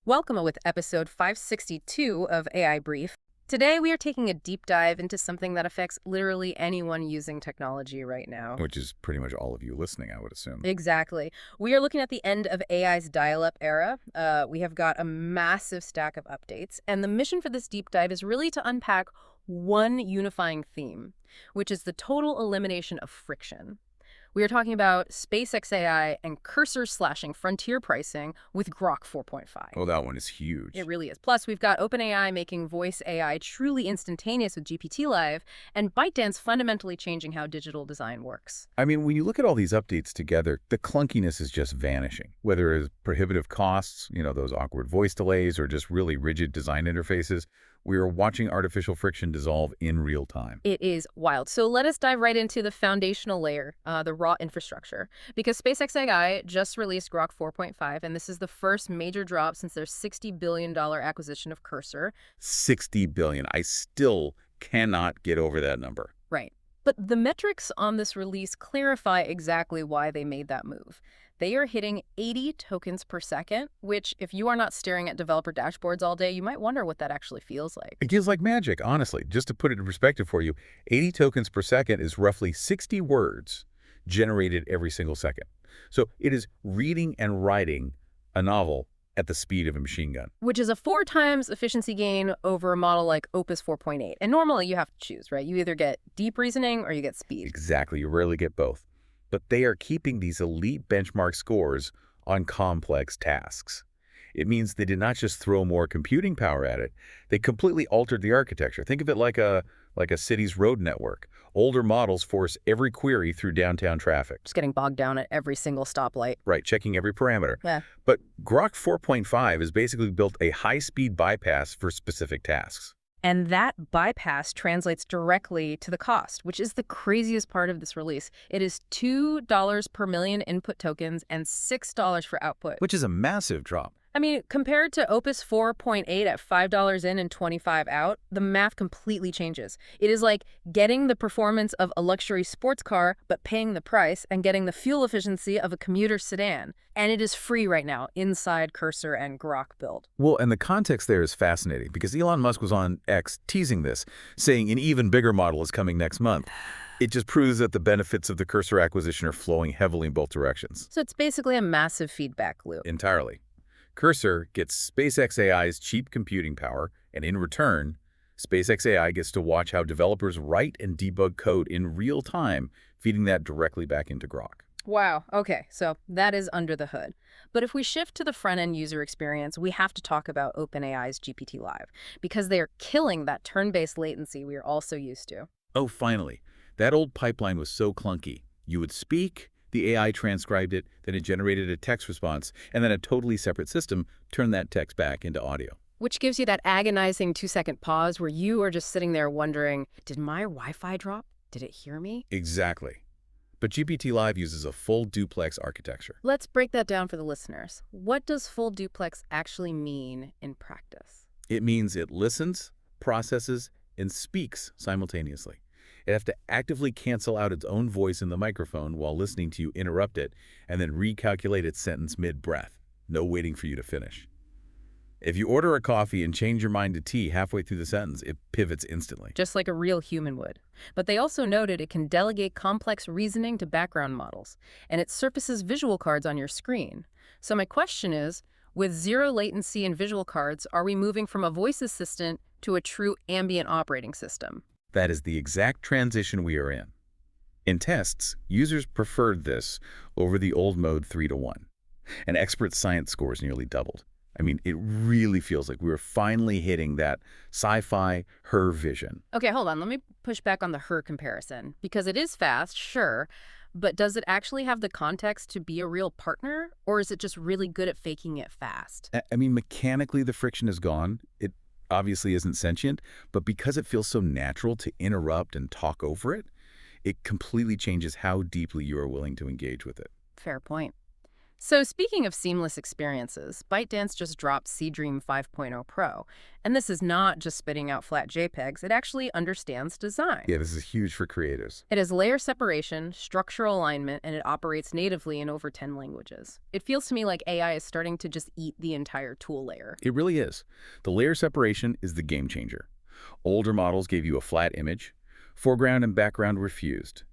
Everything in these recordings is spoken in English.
Welcome with episode 562 of AI Brief. Today we are taking a deep dive into something that affects literally anyone using technology right now. Which is pretty much all of you listening, I would assume. Exactly. We are looking at the end of AI's dial-up era. We have got a massive stack of updates, and the mission for this deep dive is really to unpack one unifying theme, which is the total elimination of friction. We are talking about SpaceXAI and Cursor slashing frontier pricing with Grok 4.5. Oh, that one is huge. It really is. Plus, we've got OpenAI making voice AI truly instantaneous with GPT-Live, and ByteDance fundamentally changing how digital design works. I mean, when you look at all these updates together, the clunkiness is just vanishing. Whether it's prohibitive costs, those awkward voice delays, or just really rigid design interfaces, we are watching artificial friction dissolve in real time. It is wild. So let us dive right into the foundational layer, the raw infrastructure. Because SpaceXAI just released Grok 4.5, and this is the first major drop since their $60 billion acquisition of Cursor. $60 billion. I still cannot get over that number. Right. But the metrics on this release clarify exactly why they made that move. They are hitting 80 tokens per second, which, if you are not staring at developer dashboards all day, you might wonder what that actually feels like. It feels like magic, honestly. Just to put it in perspective for you, 80 tokens per second is roughly 60 words generated every single second. So it is reading and writing a novel at the speed of a machine gun. Which is a 4 times efficiency gain over a model like Opus 4.8. And normally you have to choose, right? You either get deep reasoning or you get speed. Exactly. You rarely get both. But they are keeping these elite benchmark scores on complex tasks. It means they did not just throw more computing power at it, they completely altered the architecture. Think of it like a city's road network. Older models force every query through downtown traffic. Just getting bogged down at every single stoplight. Right, checking every parameter. Yeah. But Grok 4.5 has basically built a high-speed bypass for specific tasks. And that bypass translates directly to the cost, which is the craziest part of this release. It is $2 per million input tokens and $6 for output. Which is a massive drop. I mean, compared to Opus 4.8 at $5 in and $25 out, the math completely changes. It is like getting the performance of a luxury sports car, but paying the price, and getting the fuel efficiency of a commuter sedan. And it is free right now inside Cursor and Grok build. Well, and the context there is fascinating because Elon Musk was on X teasing this, saying an even bigger model is coming next month. It just proves that the benefits of the Cursor acquisition are flowing heavily in both directions. So it's basically a massive feedback loop. Entirely. Cursor gets SpaceXAI's cheap computing power, and in return, SpaceXAI gets to watch how developers write and debug code in real time, feeding that directly back into Grok. Wow. Okay, so that is under the hood. But if we shift to the front-end user experience, we have to talk about OpenAI's GPT-Live, because they are killing that turn-based latency we are all so used to. Oh, finally. That old pipeline was so clunky. You would speak, the AI transcribed it, then it generated a text response, and then a totally separate system turned that text back into audio. Which gives you that agonizing 2-second pause where you are just sitting there wondering, did my Wi-Fi drop? Did it hear me? Exactly. But GPT-Live uses a full duplex architecture. Let's break that down for the listeners. What does full duplex actually mean in practice? It means it listens, processes, and speaks simultaneously. It has to actively cancel out its own voice in the microphone while listening to you interrupt it, and then recalculate its sentence mid-breath. No waiting for you to finish. If you order a coffee and change your mind to tea halfway through the sentence, it pivots instantly. Just like a real human would. But they also noted it can delegate complex reasoning to background models, and it surfaces visual cards on your screen. So my question is, with zero latency in visual cards, are we moving from a voice assistant to a true ambient operating system? That is the exact transition we are in. In tests, users preferred this over the old mode 3-to-1, and expert science scores nearly doubled. I mean, it really feels like we were finally hitting that sci-fi her vision. Okay, hold on. Let me push back on the her comparison, because it is fast, sure, but does it actually have the context to be a real partner, or is it just really good at faking it fast? I mean, mechanically, the friction is gone. It obviously isn't sentient, but because it feels so natural to interrupt and talk over it, it completely changes how deeply you are willing to engage with it. Fair point. So speaking of seamless experiences, ByteDance just dropped Seedream 5.0 Pro. And this is not just spitting out flat JPEGs, it actually understands design. Yeah, this is huge for creators. It has layer separation, structural alignment, and it operates natively in over 10 languages. It feels to me like AI is starting to just eat the entire tool layer. It really is. The layer separation is the game changer. Older models gave you a flat image. Foreground and background were fused.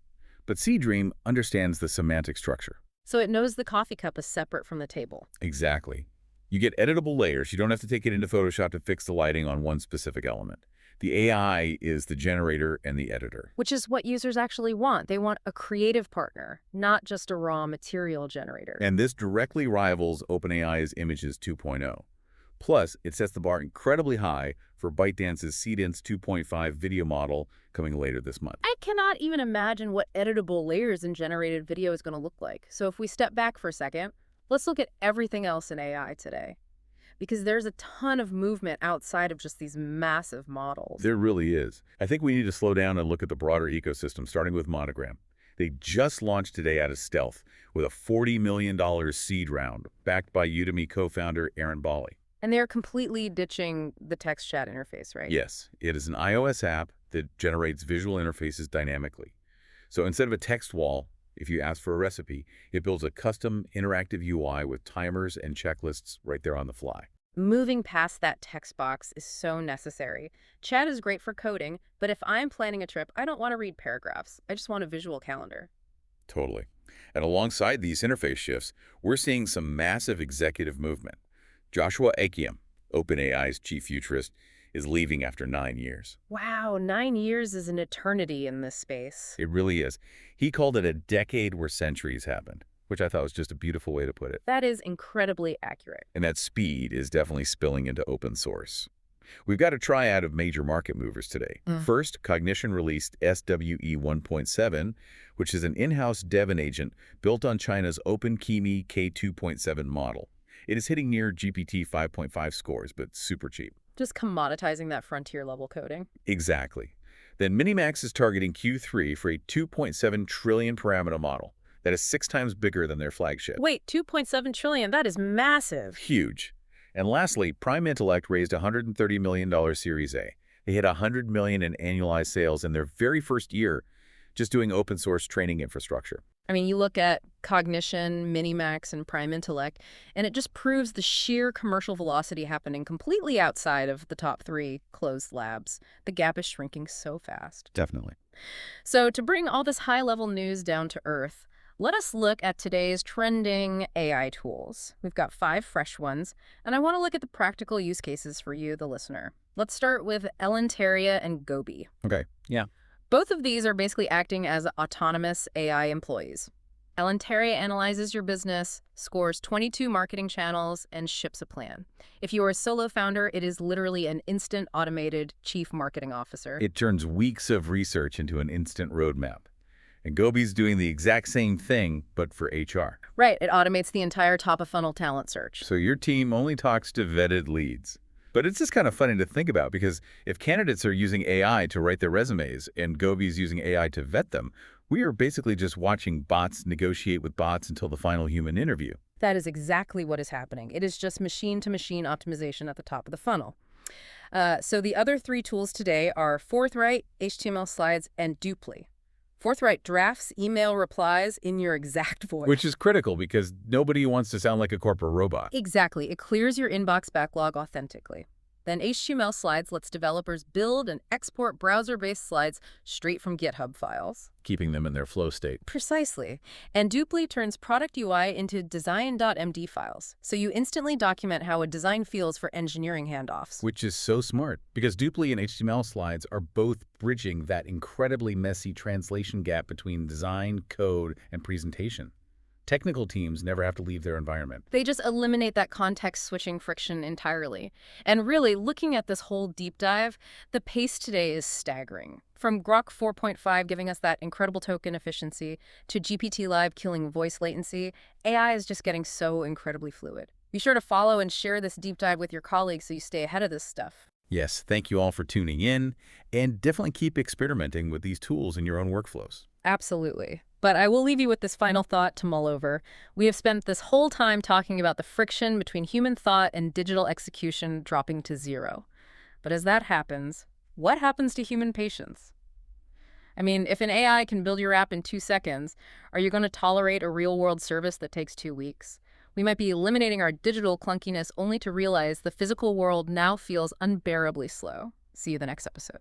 But Seedream understands the semantic structure. So it knows the coffee cup is separate from the table. Exactly. You get editable layers. You don't have to take it into Photoshop to fix the lighting on one specific element. The AI is the generator and the editor. Which is what users actually want. They want a creative partner, not just a raw material generator. And this directly rivals OpenAI's Images 2.0. Plus, it sets the bar incredibly high for ByteDance's Seedance 2.5 video model coming later this month. I cannot even imagine what editable layers in generated video is going to look like. So if we step back for a second, let's look at everything else in AI today. Because there's a ton of movement outside of just these massive models. There really is. I think we need to slow down and look at the broader ecosystem, starting with Monogram. They just launched today out of stealth with a $40 million seed round, backed by Udemy co-founder Aaron Bali. And they're completely ditching the text chat interface, right? Yes, it is an iOS app that generates visual interfaces dynamically. So instead of a text wall, if you ask for a recipe, it builds a custom interactive UI with timers and checklists right there on the fly. Moving past that text box is so necessary. Chat is great for coding, but if I'm planning a trip, I don't want to read paragraphs. I just want a visual calendar. Totally. And alongside these interface shifts, we're seeing some massive executive movement. Joshua Akiem, OpenAI's chief futurist, is leaving after 9 years. Wow, 9 years is an eternity in this space. It really is. He called it a decade where centuries happened, which I thought was just a beautiful way to put it. That is incredibly accurate. And that speed is definitely spilling into open source. We've got a triad of major market movers today. First, Cognition released SWE 1.7, which is an in-house dev and agent built on China's OpenKimi K2.7 model. It is hitting near GPT 5.5 scores, but super cheap. Just commoditizing that frontier-level coding. Exactly. Then Minimax is targeting Q3 for a 2.7 trillion parameter model. That is 6 times bigger than their flagship. Wait, 2.7 trillion, that is massive. Huge. And lastly, Prime Intellect raised a $130 million Series A. They hit $100 million in annualized sales in their very first year, just doing open source training infrastructure. I mean, you look at Cognition, Minimax, and Prime Intellect, and it just proves the sheer commercial velocity happening completely outside of the top 3 closed labs. The gap is shrinking so fast. Definitely. So to bring all this high-level news down to earth, let us look at today's trending AI tools. We've got 5 fresh ones, and I want to look at the practical use cases for you, the listener. Let's start with Elentaria and Gobii. Okay, yeah. Both of these are basically acting as autonomous AI employees. Elentaria analyzes your business, scores 22 marketing channels, and ships a plan. If you are a solo founder, it is literally an instant automated chief marketing officer. It turns weeks of research into an instant roadmap. And Gobii's doing the exact same thing, but for HR. Right, it automates the entire top-of-funnel talent search. So your team only talks to vetted leads. But it's just kind of funny to think about, because if candidates are using AI to write their resumes and Gobii's using AI to vet them, we are basically just watching bots negotiate with bots until the final human interview. That is exactly what is happening. It is just machine-to-machine optimization at the top of the funnel. So the other 3 tools today are ForthWrite, htmlslides, and Duply. ForthWrite drafts email replies in your exact voice. Which is critical because nobody wants to sound like a corporate robot. Exactly. It clears your inbox backlog authentically. Then htmlslides lets developers build and export browser-based slides straight from GitHub files. Keeping them in their flow state. Precisely. And Duply turns product UI into design.md files, so you instantly document how a design feels for engineering handoffs. Which is so smart, because Duply and HTML slides are both bridging that incredibly messy translation gap between design, code, and presentation. Technical teams never have to leave their environment. They just eliminate that context-switching friction entirely. And really, looking at this whole deep dive, the pace today is staggering. From Grok 4.5 giving us that incredible token efficiency to GPT-Live killing voice latency, AI is just getting so incredibly fluid. Be sure to follow and share this deep dive with your colleagues so you stay ahead of this stuff. Yes, thank you all for tuning in, and definitely keep experimenting with these tools in your own workflows. Absolutely. But I will leave you with this final thought to mull over. We have spent this whole time talking about the friction between human thought and digital execution dropping to zero. But as that happens, what happens to human patience? I mean, if an AI can build your app in 2 seconds, are you going to tolerate a real-world service that takes 2 weeks? We might be eliminating our digital clunkiness only to realize the physical world now feels unbearably slow. See you the next episode.